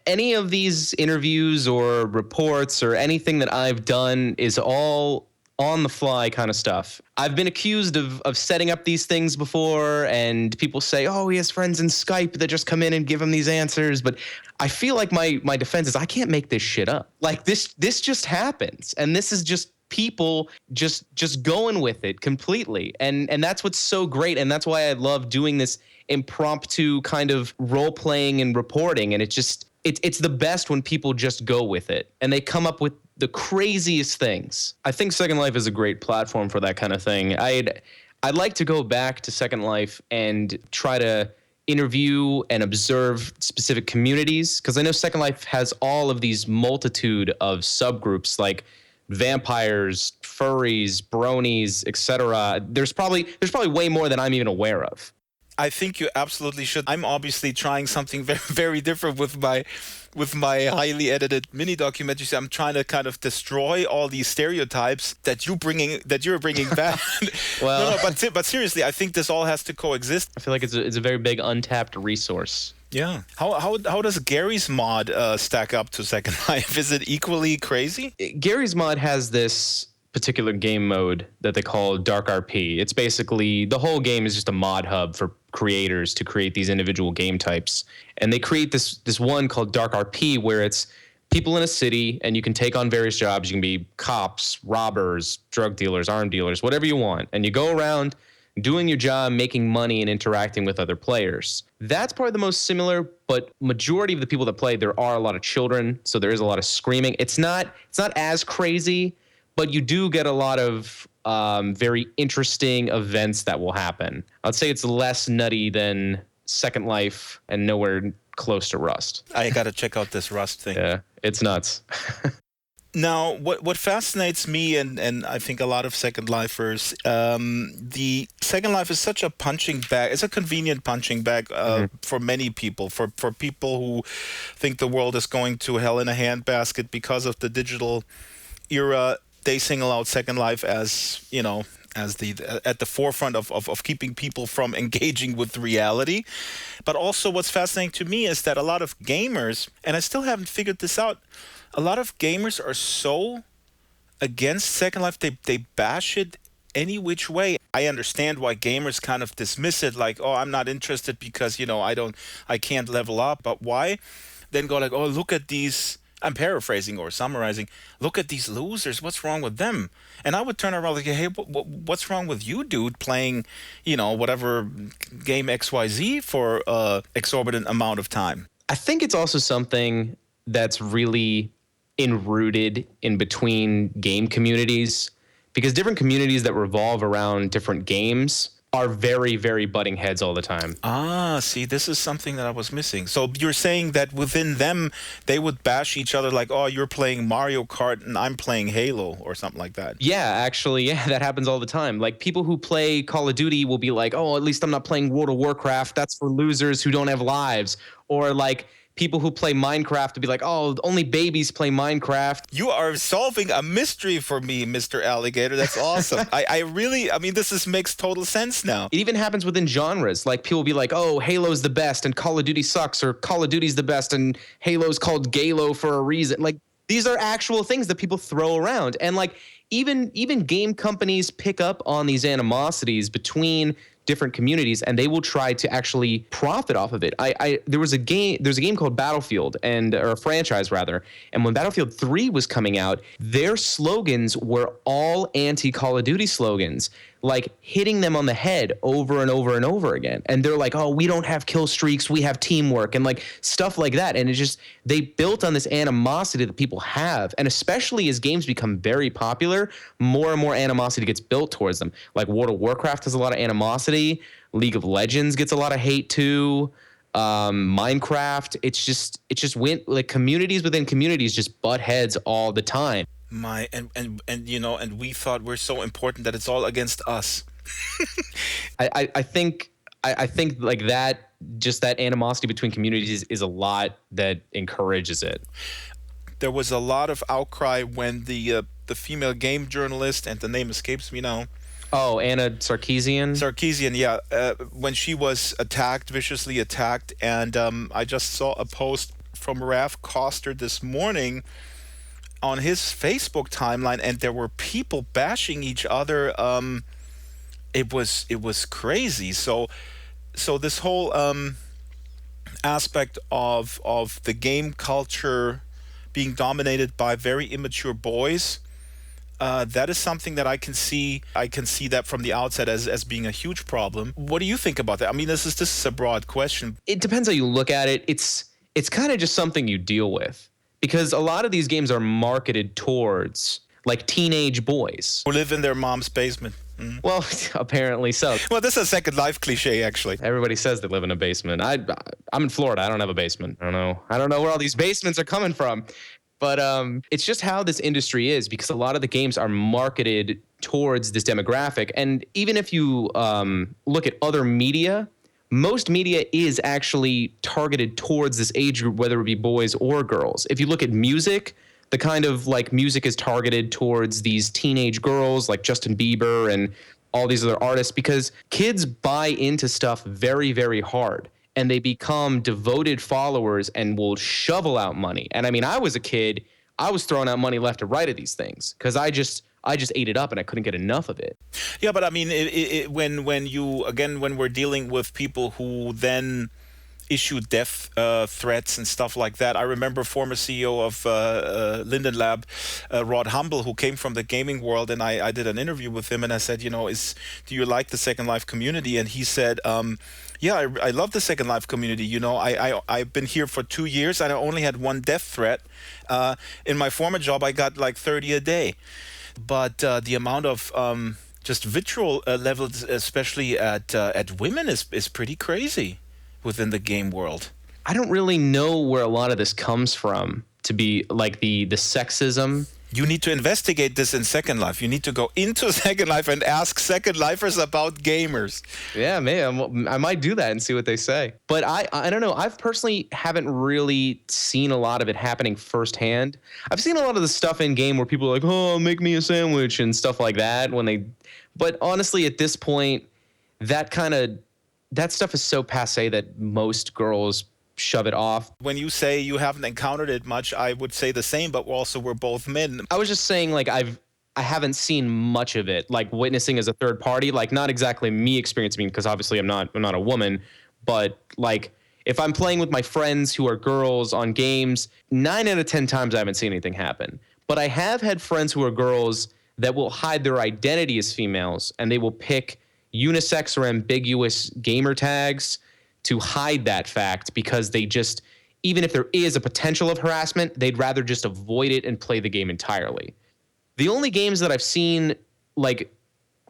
any of these interviews or reports or anything that I've done is all on the fly kind of stuff. I've been accused of setting up these things before, and people say, oh, he has friends in Skype that just come in and give him these answers. But I feel like my defense is I can't make this shit up. Like this just happens, and this is just people just going with it completely. And that's what's so great, and that's why I love doing this impromptu kind of role playing and reporting. And it's the best when people just go with it and they come up with the craziest things. I think Second Life is a great platform for that kind of thing. I'd like to go back to Second Life and try to interview and observe specific communities, because I know Second Life has all of these multitude of subgroups like vampires, furries, bronies, etc. There's probably way more than I'm even aware of. I think you absolutely should. I'm obviously trying something very, very different with my highly edited mini documentaries. I'm trying to kind of destroy all these stereotypes that you're bringing back. Well, no, but seriously, I think this all has to coexist. I feel like it's a very big untapped resource. Yeah. How does Gary's mod stack up to Second Life? Is it equally crazy? Gary's mod has this particular game mode that they call Dark RP. It's basically the whole game is just a mod hub for creators to create these individual game types. And they create this one called Dark RP where it's people in a city and you can take on various jobs. You can be cops, robbers, drug dealers, arm dealers, whatever you want. And you go around doing your job, making money and interacting with other players. That's probably the most similar, but majority of the people that play, there are a lot of children, so there is a lot of screaming. It's not as crazy, but you do get a lot of very interesting events that will happen. I'd say it's less nutty than Second Life and nowhere close to Rust. I got to check out this Rust thing. Yeah, it's nuts. Now, what fascinates me and I think a lot of Second Lifers, the Second Life is such a punching bag. It's a convenient punching bag for many people. For people who think the world is going to hell in a handbasket because of the digital era, they single out Second Life as, as at the forefront of keeping people from engaging with reality. But also what's fascinating to me is that a lot of gamers, and I still haven't figured this out, a lot of gamers are so against Second Life, they bash it any which way. I understand why gamers kind of dismiss it like, oh, I'm not interested because, I can't level up. But why? Then go like, oh, look at these, I'm paraphrasing or summarizing, look at these losers, what's wrong with them? And I would turn around like, hey, what's wrong with you, dude, playing, whatever game XYZ for exorbitant amount of time? I think it's also something that's really enrooted in between game communities, because different communities that revolve around different games are very, very butting heads all the time. Ah, see, this is something that I was missing. So you're saying that within them, they would bash each other like, oh, you're playing Mario Kart and I'm playing Halo or something like that. Yeah, actually, yeah, that happens all the time. Like people who play Call of Duty will be like, oh, at least I'm not playing World of Warcraft. That's for losers who don't have lives. Or like people who play Minecraft to be like, oh, only babies play Minecraft. You are solving a mystery for me, Mr. Alligator. That's awesome. I mean, this makes total sense now. It even happens within genres. Like people will be like, oh, Halo's the best and Call of Duty sucks, or Call of Duty's the best and Halo's called Galo for a reason. Like these are actual things that people throw around. And like even game companies pick up on these animosities between different communities, and they will try to actually profit off of it. There's a game called Battlefield, or a franchise rather, and when Battlefield 3 was coming out, their slogans were all anti-Call of Duty slogans, like hitting them on the head over and over and over again. And they're like, oh, we don't have kill streaks, we have teamwork, and like stuff like that. And it's just, they built on this animosity that people have. And especially as games become very popular, more and more animosity gets built towards them. Like World of Warcraft has a lot of animosity. League of Legends gets a lot of hate too. Minecraft, it's just went like communities within communities just butt heads all the time. And we thought we're so important that it's all against us. I think like that, just that animosity between communities is a lot that encourages it. There was a lot of outcry when the female game journalist, and the name escapes me now. Oh, Anna Sarkeesian? Sarkeesian, yeah. When she was viciously attacked, and I just saw a post from Raf Koster this morning on his Facebook timeline, and there were people bashing each other. It was crazy. So this whole aspect of the game culture being dominated by very immature boys, that is something that I can see that from the outset as being a huge problem. What do you think about that? I mean, this is a broad question. It depends how you look at it. It's kind of just something you deal with, because a lot of these games are marketed towards like teenage boys who live in their mom's basement. Mm. Well, apparently so. Well, this is a Second Life cliche, actually. Everybody says they live in a basement. I'm in Florida. I don't have a basement. I don't know where all these basements are coming from. But it's just how this industry is, because a lot of the games are marketed towards this demographic. And even if you look at other media, most media is actually targeted towards this age group, whether it be boys or girls. If you look at music, the kind of like music is targeted towards these teenage girls like Justin Bieber and all these other artists, because kids buy into stuff very, very hard and they become devoted followers and will shovel out money. And I mean, I was a kid, I was throwing out money left and right at these things because I just ate it up and I couldn't get enough of it. Yeah, but I mean, when we're dealing with people who then issue death threats and stuff like that. I remember former CEO of Linden Lab, Rod Humble, who came from the gaming world, and I did an interview with him, and I said, do you like the Second Life community? And he said, yeah, I love the Second Life community. I've been here for 2 years, and I only had one death threat. In my former job, I got like 30 a day. But the amount of just vitriol levels, especially at women, is pretty crazy within the game world. I don't really know where a lot of this comes from, to be like the sexism. You need to investigate this in Second Life. You need to go into Second Life and ask Second Lifers about gamers. Yeah, man, I might do that and see what they say. But I don't know. I've personally haven't really seen a lot of it happening firsthand. I've seen a lot of the stuff in game where people are like, oh, make me a sandwich and stuff like that. But honestly, at this point, that stuff is so passé that most girls shove it off. When you say you haven't encountered it much, I would say the same, but also we're both men. I was just saying, like, I haven't seen much of it, like witnessing as a third party, like not exactly me experiencing, because obviously I'm not a woman, but like if I'm playing with my friends who are girls on games, 9 out of 10 times I haven't seen anything happen. But I have had friends who are girls that will hide their identity as females, and they will pick unisex or ambiguous gamer tags to hide that fact, because they just, even if there is a potential of harassment, they'd rather just avoid it and play the game entirely. The only games that I've seen, like,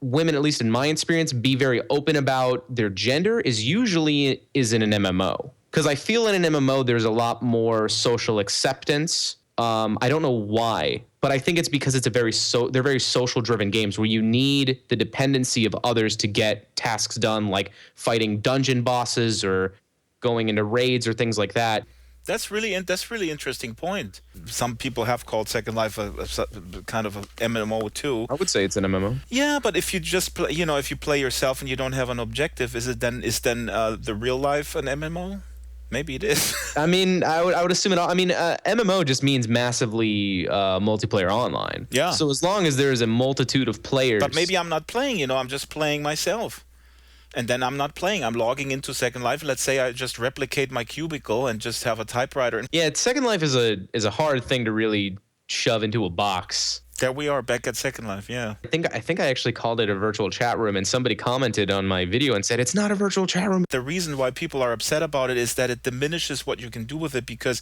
women, at least in my experience, be very open about their gender is usually in an MMO. Because I feel in an MMO there's a lot more social acceptance. I don't know why, but I think it's because they're very social-driven games where you need the dependency of others to get tasks done, like fighting dungeon bosses or going into raids or things like that. That's really interesting point. Some people have called Second Life a kind of a MMO too. I would say it's an MMO. Yeah, but if you just play, if you play yourself and you don't have an objective, is then the real life an MMO? Maybe it is. I mean, I would assume it. MMO just means massively multiplayer online. Yeah. So as long as there's a multitude of players. But maybe I'm not playing. I'm just playing myself. And then I'm not playing. I'm logging into Second Life. Let's say I just replicate my cubicle and just have a typewriter. Yeah, Second Life is a hard thing to really shove into a box. There we are back at Second Life, yeah. I think I actually called it a virtual chat room, and somebody commented on my video and said it's not a virtual chat room. The reason why people are upset about it is that it diminishes what you can do with it, because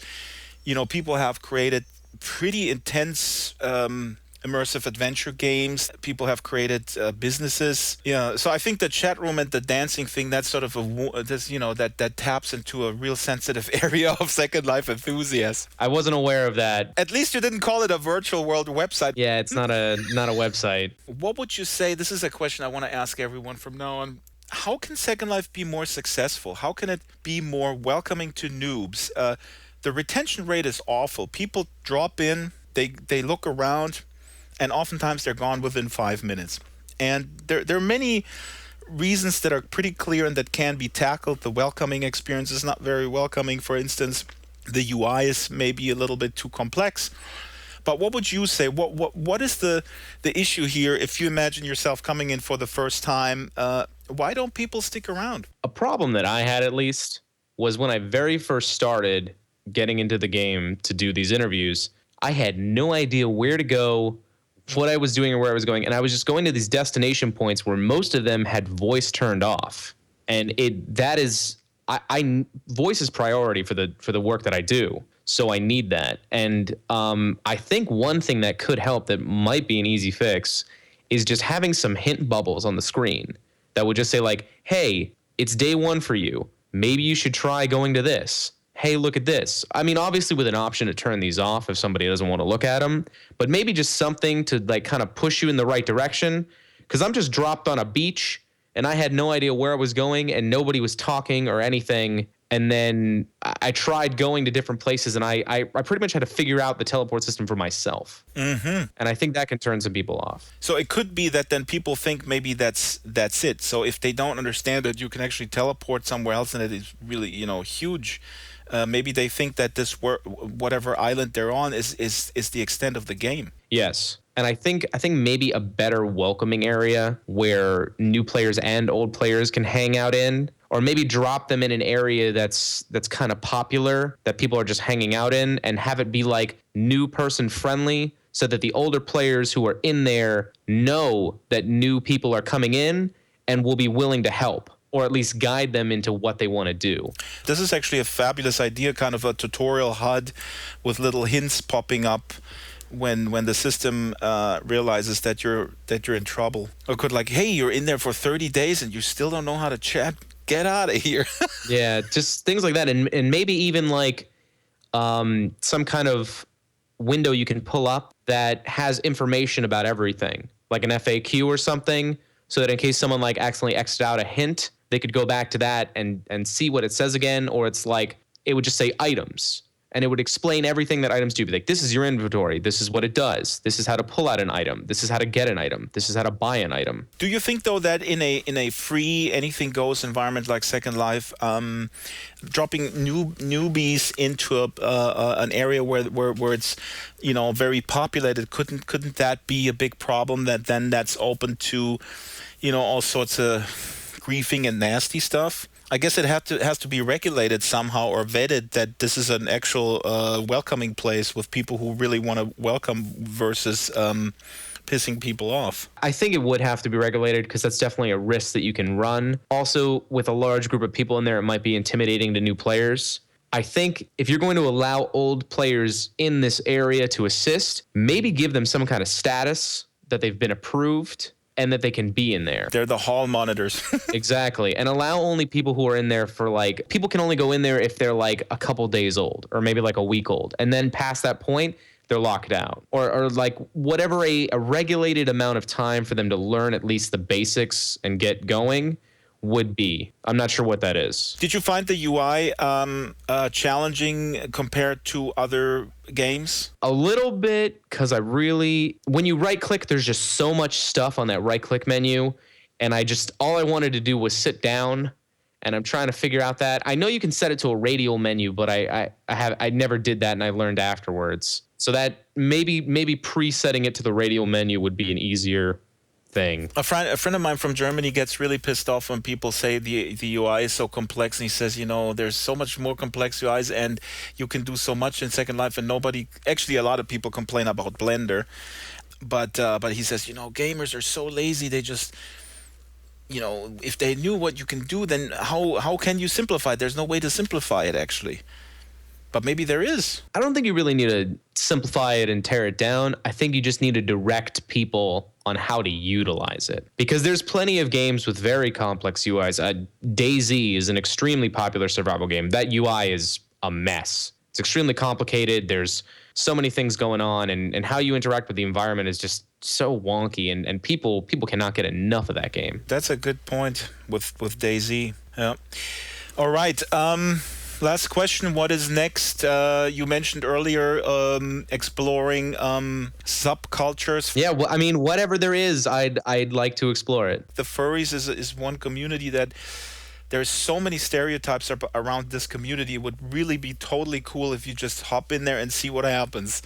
people have created pretty intense immersive adventure games. People have created businesses. Yeah, so I think the chat room and the dancing thing, that's sort of that taps into a real sensitive area of Second Life enthusiasts. I wasn't aware of that. At least you didn't call it a virtual world website. Yeah, it's not a website. What would you say? This is a question I want to ask everyone from now on. How can Second Life be more successful? How can it be more welcoming to noobs? The retention rate is awful. People drop in, they look around, and oftentimes they're gone within 5 minutes. And there are many reasons that are pretty clear and that can be tackled. The welcoming experience is not very welcoming, for instance. The UI is maybe a little bit too complex. But what would you say? What is the issue here? If you imagine yourself coming in for the first time, why don't people stick around? A problem that I had, at least, was when I very first started getting into the game to do these interviews, I had no idea where to go, what I was doing or where I was going. And I was just going to these destination points where most of them had voice turned off. And voice is priority for the work that I do. So I need that. And I think one thing that could help, that might be an easy fix, is just having some hint bubbles on the screen that would just say, like, hey, it's day one for you. Maybe you should try going to this. Hey, look at this. I mean, obviously with an option to turn these off if somebody doesn't want to look at them, but maybe just something to like kind of push you in the right direction. Because I'm just dropped on a beach and I had no idea where I was going, and nobody was talking or anything. And then I tried going to different places, and I pretty much had to figure out the teleport system for myself. Mm-hmm. And I think that can turn some people off. So it could be that then people think maybe that's it. So if they don't understand that you can actually teleport somewhere else and it is really, huge, maybe they think that this whatever island they're on is the extent of the game. Yes. And I think maybe a better welcoming area where new players and old players can hang out in, or maybe drop them in an area that's kind of popular that people are just hanging out in, and have it be like new person friendly, so that the older players who are in there know that new people are coming in and will be willing to help, or at least guide them into what they want to do. This is actually a fabulous idea, kind of a tutorial HUD with little hints popping up when the system realizes that you're in trouble. Or could hey, you're in there for 30 days and you still don't know how to chat. Get out of here. Yeah, just things like that, and maybe even some kind of window you can pull up that has information about everything, like an FAQ or something, so that in case someone accidentally X'd out a hint, they could go back to that and see what it says again. Or it's it would just say items, and it would explain everything that items do. Be this is your inventory. This is what it does. This is how to pull out an item. This is how to get an item. This is how to buy an item. Do you think, though, that in a free anything goes environment like Second Life, dropping newbies into an area where it's very populated, couldn't that be a big problem? That's open to all sorts of griefing and nasty stuff? I guess it has to be regulated somehow, or vetted, that this is an actual welcoming place with people who really want to welcome, versus pissing people off. I think it would have to be regulated, because that's definitely a risk that you can run. Also, with a large group of people in there, it might be intimidating to new players. I think if you're going to allow old players in this area to assist, maybe give them some kind of status that they've been approved and that they can be in there. They're the hall monitors. Exactly. And allow only people who are in there for people can only go in there if they're a couple days old, or maybe a week old. And then past that point, they're locked out. Or whatever a regulated amount of time for them to learn at least the basics and get going would be. I'm not sure what that is. Did you find the UI challenging compared to other games? A little bit, because when you right click, there's just so much stuff on that right click menu, and all I wanted to do was sit down, and I'm trying to figure out that. I know you can set it to a radial menu, but I never did that, and I learned afterwards. So that maybe presetting it to the radial menu would be an easier thing. A friend of mine from Germany gets really pissed off when people say the UI is so complex, and he says, there's so much more complex UIs, and you can do so much in Second Life, and a lot of people complain about Blender, but he says, gamers are so lazy, they just, if they knew what you can do, then how can you simplify it? There's no way to simplify it, actually. But maybe there is. I don't think you really need to simplify it and tear it down. I think you just need to direct people on how to utilize it. Because there's plenty of games with very complex UIs. DayZ is an extremely popular survival game. That UI is a mess. It's extremely complicated. There's so many things going on, and how you interact with the environment is just so wonky, and people cannot get enough of that game. That's a good point with DayZ. Yeah. All right. Last question. What is next? You mentioned earlier exploring subcultures. Yeah, well, I mean, whatever there is, I'd like to explore it. The furries is one community that there's so many stereotypes around this community. It would really be totally cool if you just hop in there and see what happens.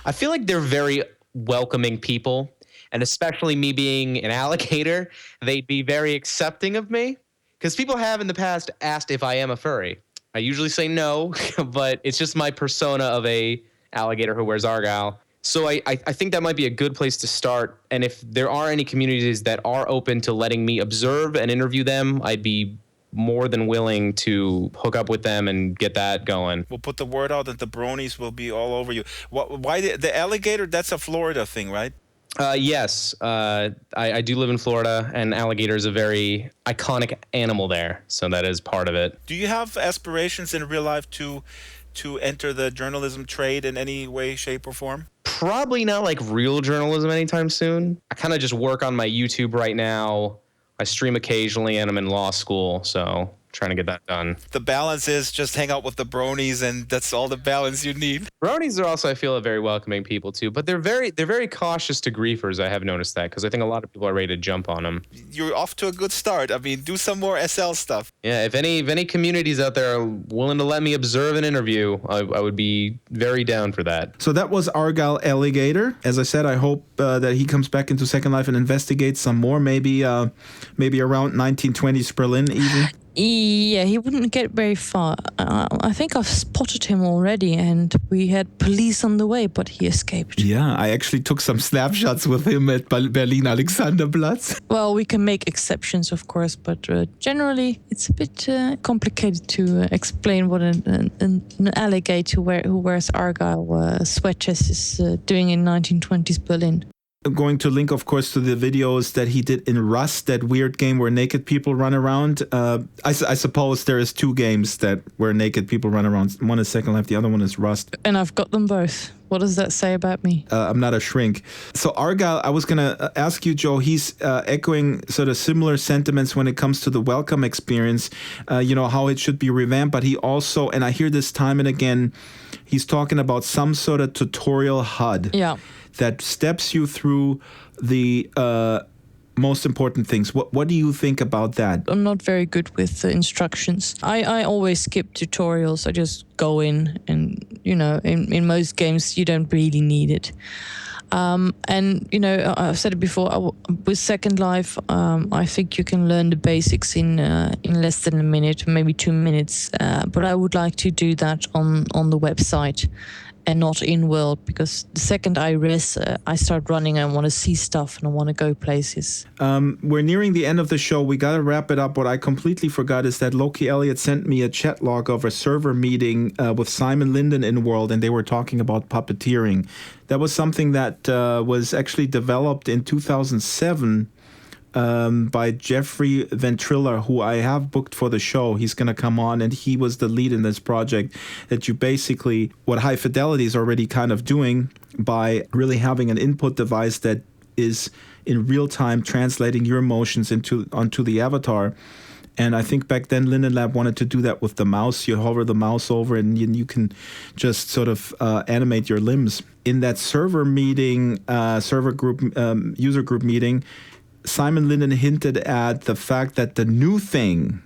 I feel like they're very welcoming people, and especially me being an alligator, they'd be very accepting of me, because people have in the past asked if I am a furry. I usually say no, but it's just my persona of a alligator who wears Argyle. So I think that might be a good place to start. And if there are any communities that are open to letting me observe and interview them, I'd be more than willing to hook up with them and get that going. We'll put the word out that the bronies will be all over you. Why the alligator? That's a Florida thing, right? Yes, I do live in Florida, and alligator is a very iconic animal there, so that is part of it. Do you have aspirations in real life to enter the journalism trade in any way, shape, or form? Probably not real journalism anytime soon. I kind of just work on my YouTube right now. I stream occasionally, and I'm in law school, so trying to get that done. The balance is just hang out with the bronies, and that's all the balance you need. Bronies are also, I feel, very welcoming people too, but they're very cautious to griefers. I have noticed that because I think a lot of people are ready to jump on them. You're off to a good start. I mean, do some more SL stuff. Yeah, if any communities out there are willing to let me observe an interview, I would be very down for that. So that was Argyle Alligator. As I said, I hope that he comes back into Second Life and investigates some more, maybe around 1920s Berlin even. Yeah, he wouldn't get very far. I think I've spotted him already, and we had police on the way, but he escaped. Yeah, I actually took some snapshots with him at Berlin Alexanderplatz. Well, we can make exceptions, of course, but generally it's a bit complicated to explain what an alligator who wears Argyle sweaters is doing in 1920s Berlin. I'm going to link, of course, to the videos that he did in Rust, that weird game where naked people run around. I suppose there is two games where naked people run around. One is Second Life, the other one is Rust. And I've got them both. What does that say about me? I'm not a shrink. So Argyle, I was going to ask you, Joe, he's echoing sort of similar sentiments when it comes to the welcome experience, how it should be revamped. But he also, and I hear this time and again, he's talking about some sort of tutorial HUD. Yeah. That steps you through the most important things. What do you think about that? I'm not very good with instructions. I always skip tutorials. I just go in and, in most games, you don't really need it. I've said it before, with Second Life, I think you can learn the basics in less than a minute, maybe 2 minutes. But I would like to do that on the website and not in world, because the second I rest, I start running. I want to see stuff and I want to go places. We're nearing the end of the show. We got to wrap it up. What I completely forgot is that Loki Elliott sent me a chat log of a server meeting with Simon Linden in World, and they were talking about puppeteering. That was something that was actually developed in 2007 by Jeffrey Ventrilla, who I have booked for the show. He's going to come on, and he was the lead in this project. That you basically, what High Fidelity is already kind of doing by really having an input device that is in real time translating your emotions onto the avatar. And I think back then Linden Lab wanted to do that with the mouse. You hover the mouse over and you can just sort of animate your limbs. In that server meeting, user group meeting, Simon Linden hinted at the fact that the new thing,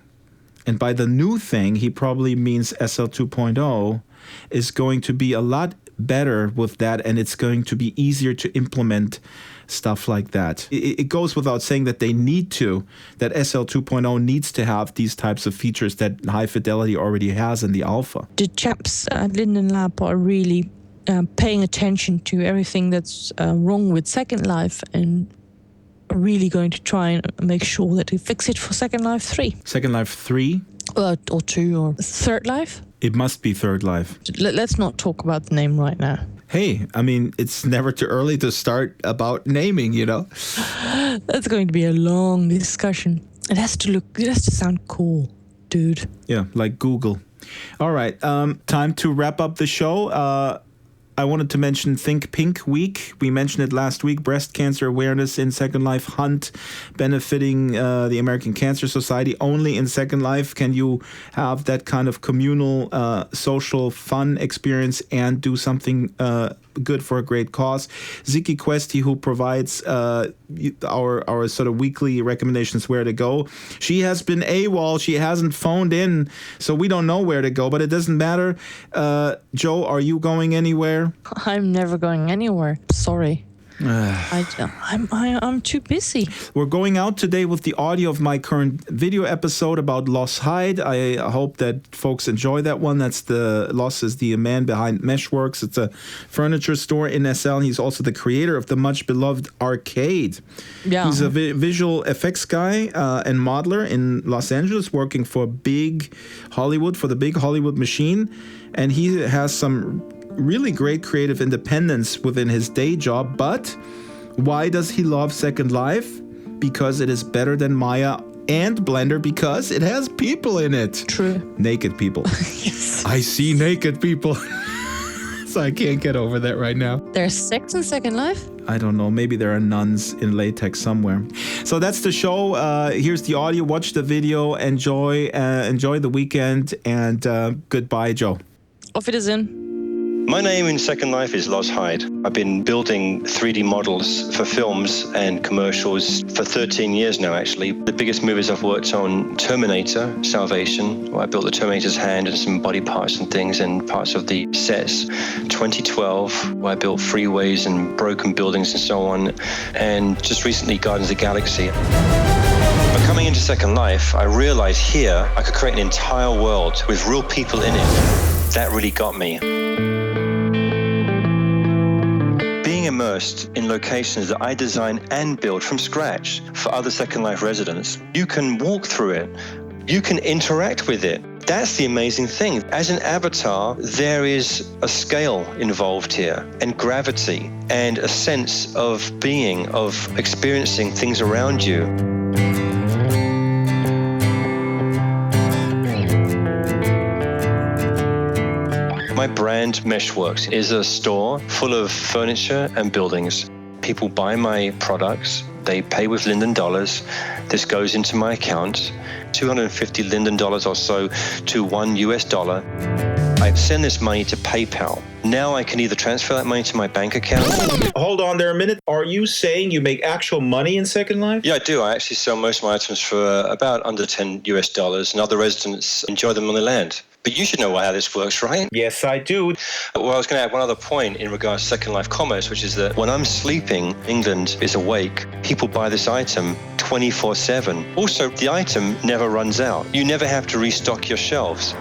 and by the new thing, he probably means SL 2.0, is going to be a lot better with that, and it's going to be easier to implement stuff like that. It goes without saying that that SL 2.0 needs to have these types of features that High Fidelity already has in the alpha. The chaps at Linden Lab are really paying attention to everything that's wrong with Second Life and really going to try and make sure that we fix it for Second Life 3. Second Life 3? Or 2, or Third Life? It must be Third Life. Let's not talk about the name right now. Hey, I mean, it's never too early to start about naming, That's going to be a long discussion. It has to sound cool, dude. Yeah, like Google. All right, time to wrap up the show. I wanted to mention Think Pink Week. We mentioned it last week. Breast Cancer Awareness in Second Life Hunt, benefiting the American Cancer Society. Only in Second Life can you have that kind of communal, social, fun experience and do something good for a great cause. Ziki Questi, who provides our sort of weekly recommendations where to go. She has been AWOL. She hasn't phoned in, so we don't know where to go, but it doesn't matter. Joe, are you going anywhere? I'm never going anywhere. Sorry. I'm too busy. We're going out today with the audio of my current video episode about Loss Hide. I hope that folks enjoy that one. Loss is the man behind Meshworks. It's a furniture store in SL. He's also the creator of the much beloved arcade. Yeah. He's a visual effects guy and modeler in Los Angeles, working for the big Hollywood machine. And he has some really great creative independence within his day job. But why does he love Second Life? Because it is better than Maya and Blender, because it has people in it. True. Naked people. Yes. I see naked people. So I can't get over that right now. There's sex in Second Life? I don't know. Maybe there are nuns in latex somewhere. So that's the show. Here's the audio. Watch the video. Enjoy the weekend. And goodbye, Joe. Auf Wiedersehen. My name in Second Life is Loz Hyde. I've been building 3D models for films and commercials for 13 years now, actually. The biggest movies I've worked on, Terminator, Salvation, where I built the Terminator's hand and some body parts and things and parts of the sets. 2012, where I built freeways and broken buildings and so on. And just recently, Guardians of the Galaxy. But coming into Second Life, I realized here I could create an entire world with real people in it. That really got me. Immersed in locations that I design and build from scratch for other Second Life residents. You can walk through it. You can interact with it. That's the amazing thing. As an avatar, there is a scale involved here, and gravity, and a sense of being, of experiencing things around you. My brand, Meshworks, is a store full of furniture and buildings. People buy my products, they pay with Linden dollars. This goes into my account, $250 Linden dollars or so to $1 US. I send this money to PayPal. Now I can either transfer that money to my bank account. Hold on there a minute. Are you saying you make actual money in Second Life? Yeah, I do. I actually sell most of my items for about under $10 US, and other residents enjoy them on the land. But you should know how this works, right? Yes, I do. Well, I was going to add one other point in regards to Second Life commerce, which is that when I'm sleeping, England is awake. People buy this item 24/7. Also, the item never runs out. You never have to restock your shelves.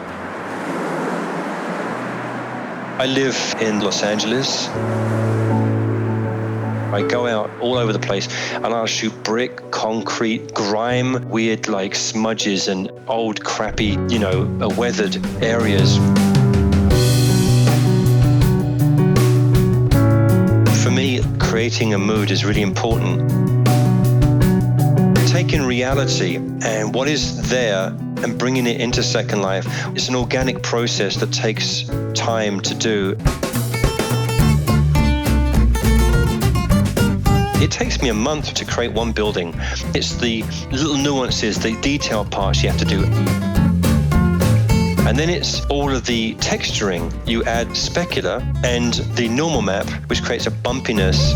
I live in Los Angeles. I go out all over the place and I'll shoot brick, concrete, grime, weird like smudges and old crappy, weathered areas. For me, creating a mood is really important. Taking reality and what is there and bringing it into Second Life, it's an organic process that takes time to do. It takes me a month to create one building. It's the little nuances, the detail parts you have to do. And then it's all of the texturing. You add specular and the normal map, which creates a bumpiness.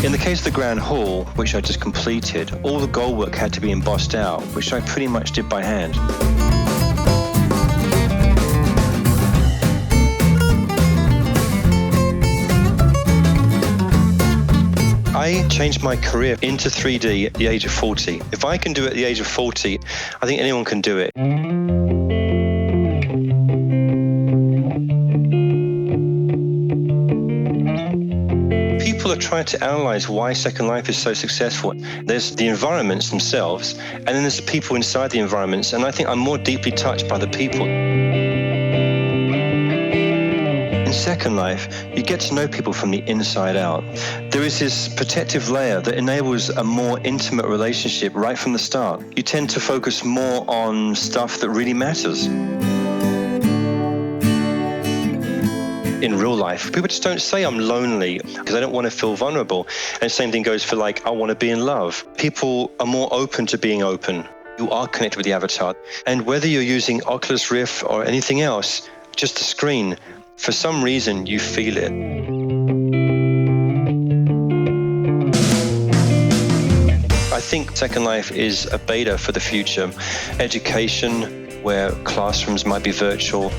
In the case of the Grand Hall, which I just completed, all the gold work had to be embossed out, which I pretty much did by hand. I changed my career into 3D at the age of 40. If I can do it at the age of 40, I think anyone can do it. People are trying to analyze why Second Life is so successful. There's the environments themselves, and then there's the people inside the environments, and I think I'm more deeply touched by the people. In Second Life, you get to know people from the inside out. There is this protective layer that enables a more intimate relationship right from the start. You tend to focus more on stuff that really matters. In real life, people just don't say I'm lonely because they don't want to feel vulnerable. And the same thing goes for I want to be in love. People are more open to being open. You are connected with the avatar. And whether you're using Oculus Rift or anything else, just a screen, for some reason you feel it. I think Second Life is a beta for the future. Education, where classrooms might be virtual,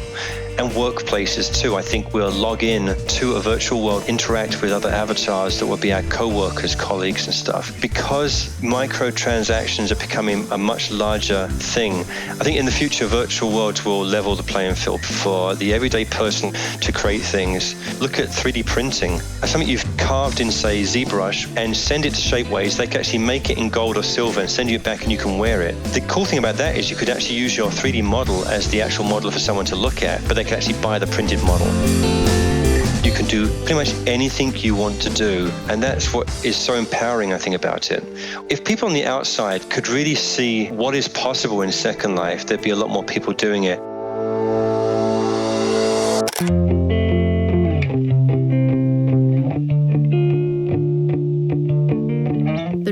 and workplaces too. I think we'll log in to a virtual world, interact with other avatars that will be our co-workers, colleagues and stuff. Because microtransactions are becoming a much larger thing, I think in the future virtual worlds will level the playing field for the everyday person to create things. Look at 3D printing. Something you've carved in, say, ZBrush, and send it to Shapeways. They can actually make it in gold or silver and send you it back and you can wear it. The cool thing about that is you could actually use your 3D model as the actual model for someone to look at, but they can actually buy the printed model. You can do pretty much anything you want to do, and that's what is so empowering, I think, about it. If people on the outside could really see what is possible in Second Life, there'd be a lot more people doing it.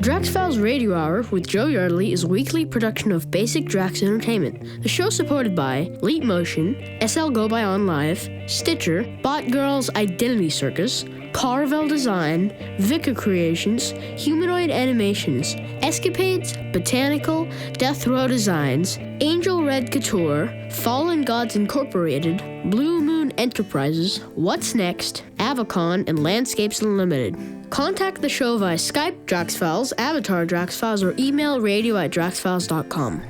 Drax Files Radio Hour with Joe Yardley is a weekly production of Basic Drax Entertainment. The show is supported by Leap Motion, SL Go By On Live, Stitcher, Bot Girls Identity Circus, Carvel Design, Vika Creations, Humanoid Animations, Escapades, Botanical, Death Row Designs, Angel Red Couture, Fallen Gods Incorporated, Blue Moon Enterprises, What's Next, Avacon, and Landscapes Unlimited. Contact the show via Skype, Drax Files, Avatar Drax Files, or email radio@draxfiles.com.